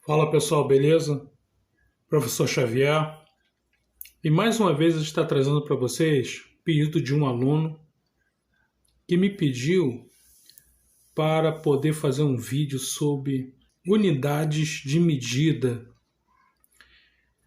Fala pessoal, beleza? Professor Xavier. E mais uma vez a gente está trazendo para vocês pedido de um aluno que me pediu para poder fazer um vídeo sobre unidades de medida.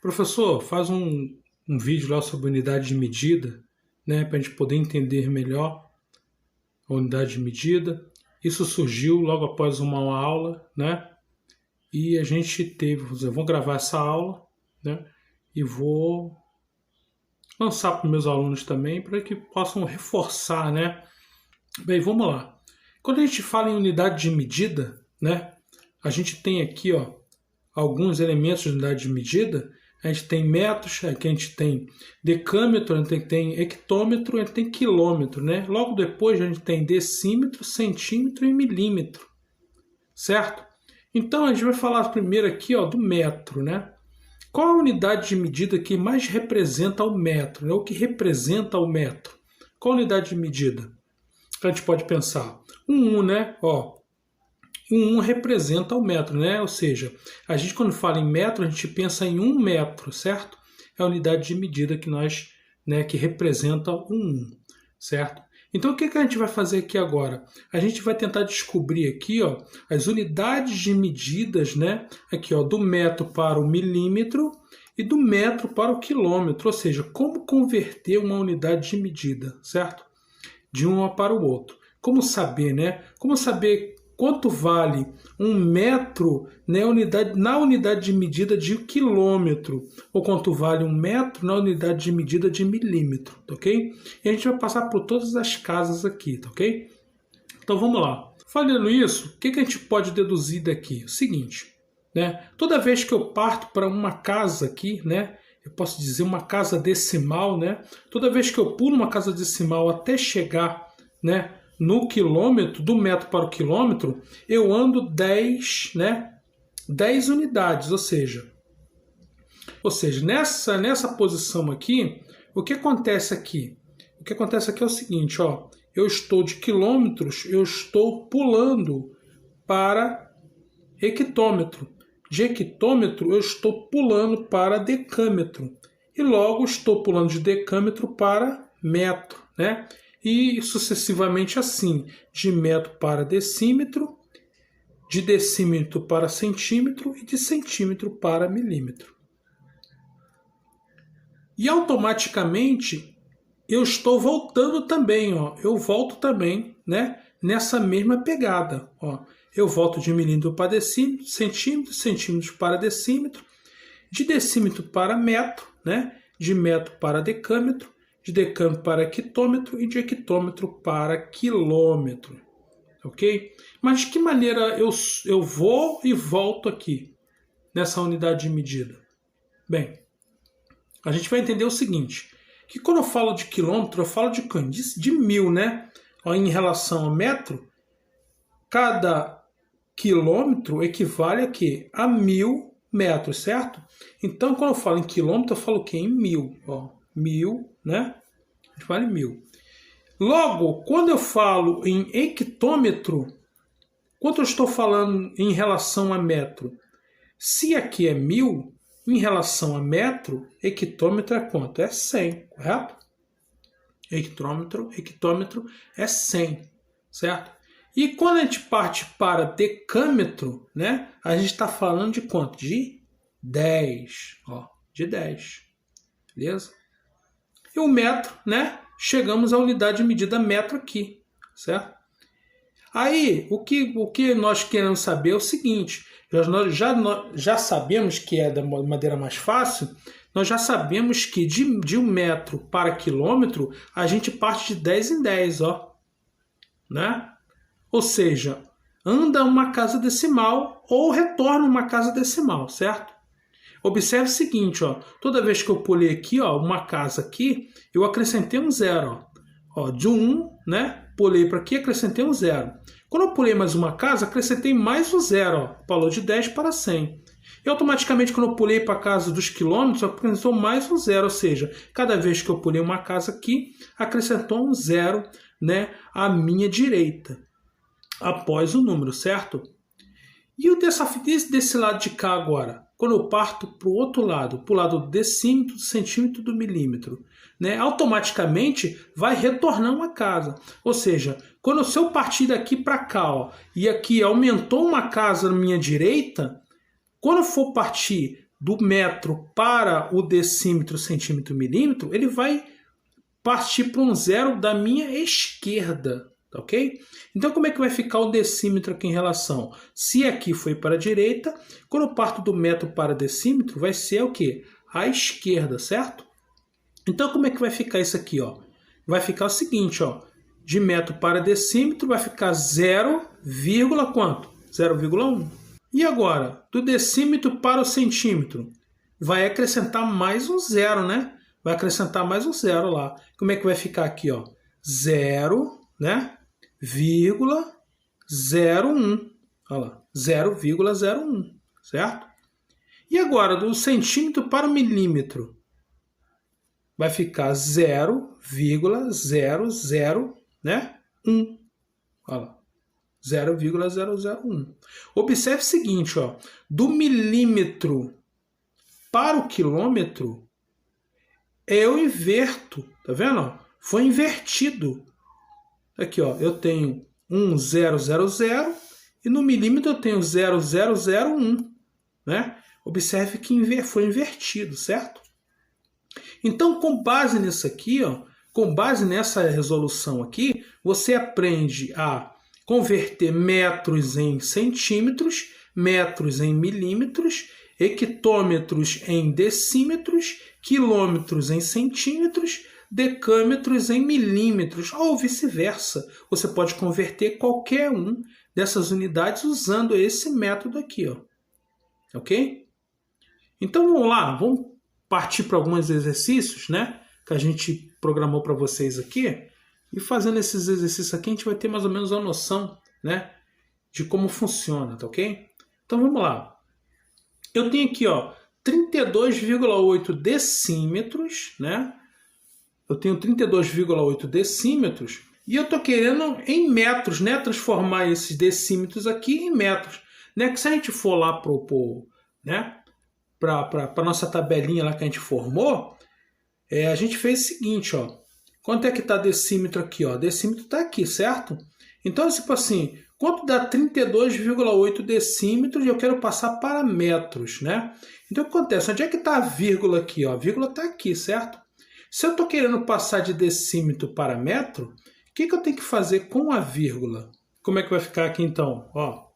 Professor, faz um vídeo lá sobre unidade de medida, né, para a gente poder entender melhor a unidade de medida. Isso surgiu logo após uma aula, né? E a gente teve, eu vou gravar essa aula, né? E vou lançar para os meus alunos também, para que possam reforçar, né? Bem, vamos lá. Quando a gente fala em unidade de medida, né? A gente tem aqui, ó, alguns elementos de unidade de medida. A gente tem metros, aqui a gente tem decâmetro, a gente tem hectômetro, a gente tem quilômetro, né? Logo depois a gente tem decímetro, centímetro e milímetro, certo? Então a gente vai falar primeiro aqui, ó, do metro, né? Qual a unidade de medida que mais representa o metro, né? O que representa o metro? Qual a unidade de medida? A gente pode pensar. Né? Ó, 1 representa o metro, né? Ou seja, a gente quando fala em metro, a gente pensa em 1 metro, certo? É a unidade de medida que nós, né, que representa certo? Então o que a gente vai fazer aqui agora? A gente vai tentar descobrir aqui, ó, as unidades de medidas, né? Aqui, ó, do metro para o milímetro e do metro para o quilômetro, ou seja, como converter uma unidade de medida, certo? De um para o outro. Como saber, né? Como saber quanto vale 1 metro, né, na unidade de medida de quilômetro, ou quanto vale 1 metro na unidade de medida de milímetro, tá ok? E a gente vai passar por todas as casas aqui, tá ok? Então vamos lá. Falando isso, o que a gente pode deduzir daqui? O seguinte, né? Toda vez que eu parto para uma casa aqui, né, eu posso dizer uma casa decimal, né? Toda vez que eu pulo uma casa decimal até chegar, né, no quilômetro, do metro para o quilômetro, eu ando 10, né? 10 unidades, ou seja, nessa posição aqui, o que acontece aqui? O que acontece aqui é o seguinte, ó, eu estou de quilômetros, eu estou pulando para hectômetro. De hectômetro, eu estou pulando para decâmetro. E logo estou pulando de decâmetro para metro, né? E sucessivamente assim, de metro para decímetro, de decímetro para centímetro e de centímetro para milímetro. E automaticamente eu estou voltando também, ó, eu volto também, né, nessa mesma pegada, ó. Eu volto de milímetro para decímetro, centímetro para decímetro, de decímetro para metro, né, de metro para decâmetro, de decâmetro para hectômetro e de hectômetro para quilômetro, ok? Mas de que maneira eu vou e volto aqui, nessa unidade de medida? Bem, a gente vai entender o seguinte, que quando eu falo de quilômetro, eu falo de 1000, né? Em relação ao metro, cada quilômetro equivale a quê? A 1000 metros, certo? Então, quando eu falo em quilômetro, eu falo o quê? Em 1000, ó. 1000, né? A gente fala em 1000. Logo, quando eu falo em hectômetro, quanto eu estou falando em relação a metro? Se aqui é 1000, em relação a metro, hectômetro é quanto? É 100, correto? Hectômetro é 100, certo? E quando a gente parte para decâmetro, né, a gente está falando de quanto? De 10, ó, de 10, beleza? E o metro, né, chegamos à unidade de medida metro aqui, certo? Aí, o que nós queremos saber é o seguinte, nós já sabemos que é da maneira mais fácil, nós já sabemos que de 1 metro para quilômetro, a gente parte de 10 em 10, ó, né? Ou seja, anda uma casa decimal ou retorna uma casa decimal, certo? Observe o seguinte, ó, toda vez que eu pulei aqui, ó, uma casa aqui, eu acrescentei um zero, ó, de 1, né? Pulei para aqui, acrescentei um zero. Quando eu pulei mais uma casa, acrescentei mais um zero, ó, falou de 10 para 100. E automaticamente, quando eu pulei para a casa dos quilômetros, acrescentou mais um zero, ou seja, cada vez que eu pulei uma casa aqui, acrescentou um zero, né, à minha direita, após o número, certo? E desse lado de cá agora? Quando eu parto para o outro lado, para o lado do decímetro, do centímetro, do milímetro, né? Automaticamente vai retornar uma casa. Ou seja, se eu partir daqui para cá, ó, e aqui aumentou uma casa na minha direita, quando eu for partir do metro para o decímetro, centímetro, milímetro, ele vai partir para um zero da minha esquerda, tá ok? Então como é que vai ficar o decímetro aqui em relação? Se aqui foi para a direita, quando eu parto do metro para decímetro, vai ser o quê? À esquerda, certo? Então como é que vai ficar isso aqui, ó? Vai ficar o seguinte, ó, de metro para decímetro vai ficar 0, quanto? 0,1. E agora, do decímetro para o centímetro, vai acrescentar mais um zero, né? Vai acrescentar mais um zero lá. Como é que vai ficar aqui, ó? 0, né? 0,01. Olha lá, 0,01, certo? E agora, do centímetro para o milímetro, vai ficar 0,001, né? 1. Olha lá. 0,001. Observe o seguinte, ó, do milímetro para o quilômetro, eu inverto, tá vendo? Foi invertido. Aqui, ó, eu tenho 000 e no milímetro eu tenho 0001, né? Observe que foi invertido, certo? Então, com base nisso aqui, ó, com base nessa resolução aqui, você aprende a converter metros em centímetros, metros em milímetros, hectômetros em decímetros, quilômetros em centímetros, decâmetros em milímetros, ou vice-versa. Você pode converter qualquer um dessas unidades usando esse método aqui, ó. Ok? Então vamos lá, vamos partir para alguns exercícios, né, que a gente programou para vocês aqui. E fazendo esses exercícios aqui, a gente vai ter mais ou menos uma noção, né, de como funciona, tá ok? Então vamos lá. Eu tenho aqui, ó, 32,8 decímetros, né? Eu tenho 32,8 decímetros e eu estou querendo em metros, né, transformar esses decímetros aqui em metros, né? Que se a gente for lá para a nossa tabelinha lá que a gente formou, a gente fez o seguinte, ó. Quanto é que está decímetro aqui? Ó? Decímetro está aqui, certo? Então, tipo assim, quanto dá 32,8 decímetros e eu quero passar para metros, né? Então, o que acontece? Onde é que está a vírgula aqui? Ó? A vírgula está aqui, certo? Se eu estou querendo passar de decímetro para metro, o que eu tenho que fazer com a vírgula? Como é que vai ficar aqui, então? Ó,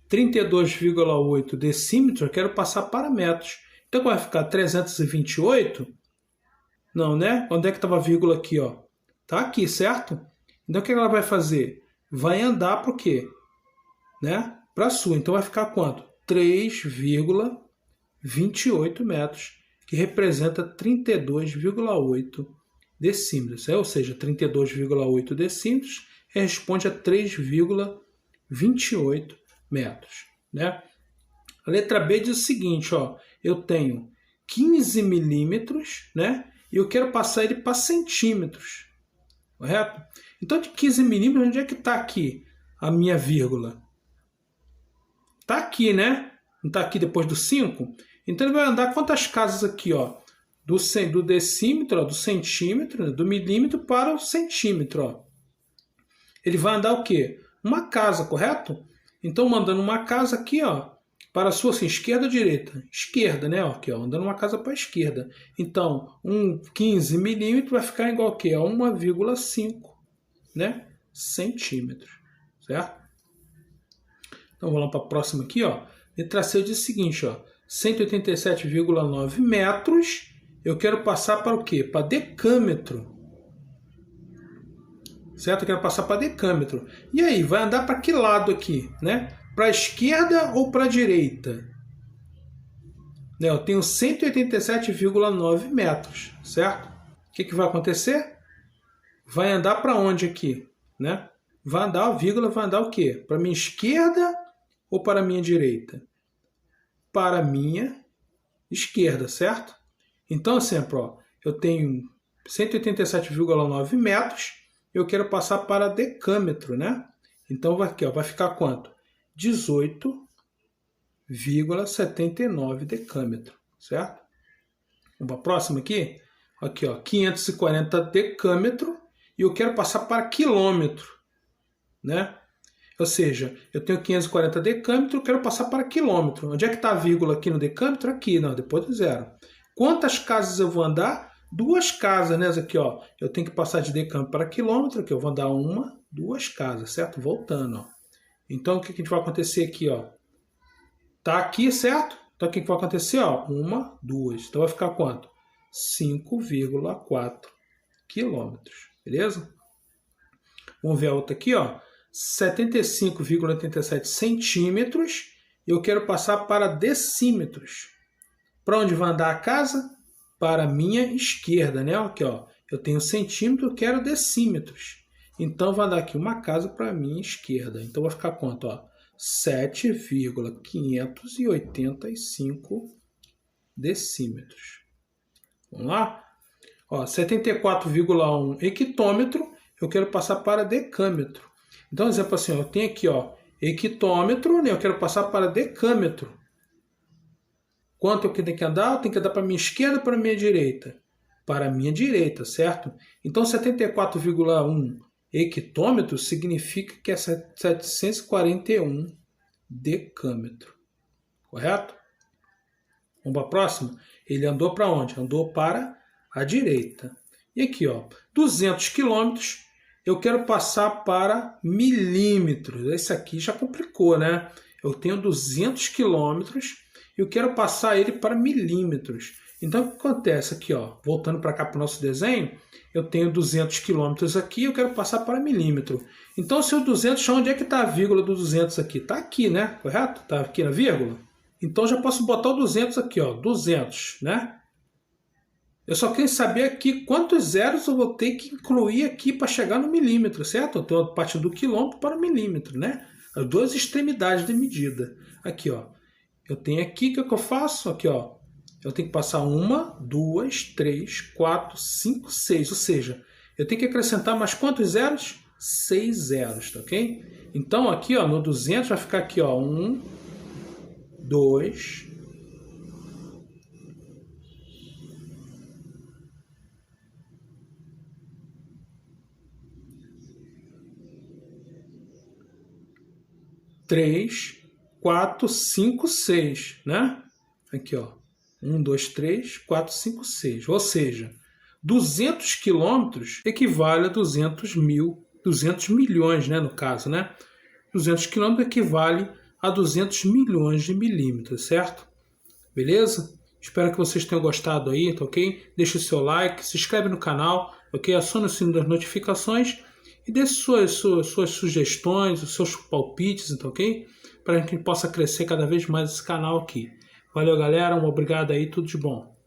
32,8 decímetros eu quero passar para metros. Então, vai ficar 328... Não, né? Onde é que estava a vírgula aqui, ó? Tá aqui, certo? Então, o que ela vai fazer? Vai andar para o quê? Né? Para sul. Então, vai ficar quanto? 3,28 metros, que representa 32,8 decímetros. Ou seja, 32,8 decímetros responde a 3,28 metros. Né? A letra B diz o seguinte, ó. Eu tenho 15 milímetros, né? E eu quero passar ele para centímetros, correto? Então, de 15 milímetros, onde é que está aqui a minha vírgula? Está aqui, né? Não está aqui depois do 5? Então, ele vai andar quantas casas aqui, ó? Do decímetro, ó, do centímetro, do milímetro para o centímetro, ó. Ele vai andar o quê? Uma casa, correto? Então, mandando uma casa aqui, ó, para a sua assim, esquerda ou direita? Esquerda, né? Aqui, ó, andando uma casa para a esquerda. Então, 15 milímetros vai ficar igual a 1,5, né? Centímetros, certo? Então, vamos lá para a próxima aqui, ó. Letra C diz o seguinte, ó. 187,9 metros. Eu quero passar para o quê? Para decâmetro. Certo? Eu quero passar para decâmetro. E aí, vai andar para que lado aqui, né? Para a esquerda ou para a direita? Eu tenho 187,9 metros, certo? O que vai acontecer? Vai andar para onde aqui? Né? Vai andar, a vírgula vai andar o quê? Para a minha esquerda ou para a minha direita? Para a minha esquerda, certo? Então, sempre, ó, eu tenho 187,9 metros, eu quero passar para decâmetro, né? Então, vai aqui, ó, vai ficar quanto? 18 5,79 decâmetro, certo? Vamos para a próxima aqui? Aqui, ó, 540 decâmetro e eu quero passar para quilômetro, né? Ou seja, eu tenho 540 decâmetro, eu quero passar para quilômetro. Onde é que está a vírgula aqui no decâmetro? Aqui, não, depois do zero. Quantas casas eu vou andar? 2 casas, né? Aqui, ó, eu tenho que passar de decâmetro para quilômetro, que eu vou andar 1, 2 casas, certo? Voltando, ó. Então, o que a gente vai acontecer aqui, ó? Tá aqui, certo? Então, o que vai acontecer, ó? 1, 2. Então, vai ficar quanto? 5,4 quilômetros, beleza? Vamos ver a outra aqui, ó. 75,87 centímetros. Eu quero passar para decímetros. Para onde vai andar a casa? Para a minha esquerda, né? Aqui, ó. Eu tenho centímetro, eu quero decímetros. Então, vai dar aqui uma casa para a minha esquerda. Então, vai ficar quanto, ó? 7,585 decímetros. Vamos lá? Ó, 74,1 hectômetro, eu quero passar para decâmetro. Então, exemplo assim, eu tenho aqui, ó, hectômetro, né? Eu quero passar para decâmetro. Quanto eu tenho que andar? Eu tenho que andar para a minha esquerda ou para a minha direita? Para a minha direita, certo? Então, 74,1 hectômetro significa que é 741 decâmetro. Correto? Vamos para a próxima? Ele andou para onde? Andou para a direita. E aqui, ó, 200 quilômetros, eu quero passar para milímetros. Esse aqui já complicou, né? Eu tenho 200 quilômetros e eu quero passar ele para milímetros. Então, o que acontece aqui, ó? Voltando para cá para o nosso desenho, eu tenho 200 quilômetros aqui, eu quero passar para milímetro. Então, se o 200, onde é que está a vírgula do 200 aqui? Está aqui, né? Correto? Está aqui na vírgula. Então, já posso botar o 200 aqui, ó, 200, né? Eu só quero saber aqui quantos zeros eu vou ter que incluir aqui para chegar no milímetro, certo? Eu tenho a parte do quilômetro para o milímetro, né? As duas extremidades de medida. Aqui, ó. Eu tenho aqui, o que eu faço? Aqui, ó. Eu tenho que passar 1, 2, 3, 4, 5, 6. Ou seja, eu tenho que acrescentar mais quantos zeros? 6 zeros, tá ok? Então, aqui, ó, no 200 vai ficar aqui, ó, 1, 2, 3, 4, 5, 6, né? Aqui, ó. 1, 2, 3, 4, 5, 6. Ou seja, 200 quilômetros equivale a 200 milhões, né? No caso, né? 200 quilômetros equivale a 200 milhões de milímetros, certo? Beleza? Espero que vocês tenham gostado aí, tá ok? Deixe o seu like, se inscreve no canal, ok? Acione o sino das notificações e deixe suas sugestões, os seus palpites, tá ok? Para que a gente possa crescer cada vez mais esse canal aqui. Valeu, galera. Um obrigado aí. Tudo de bom.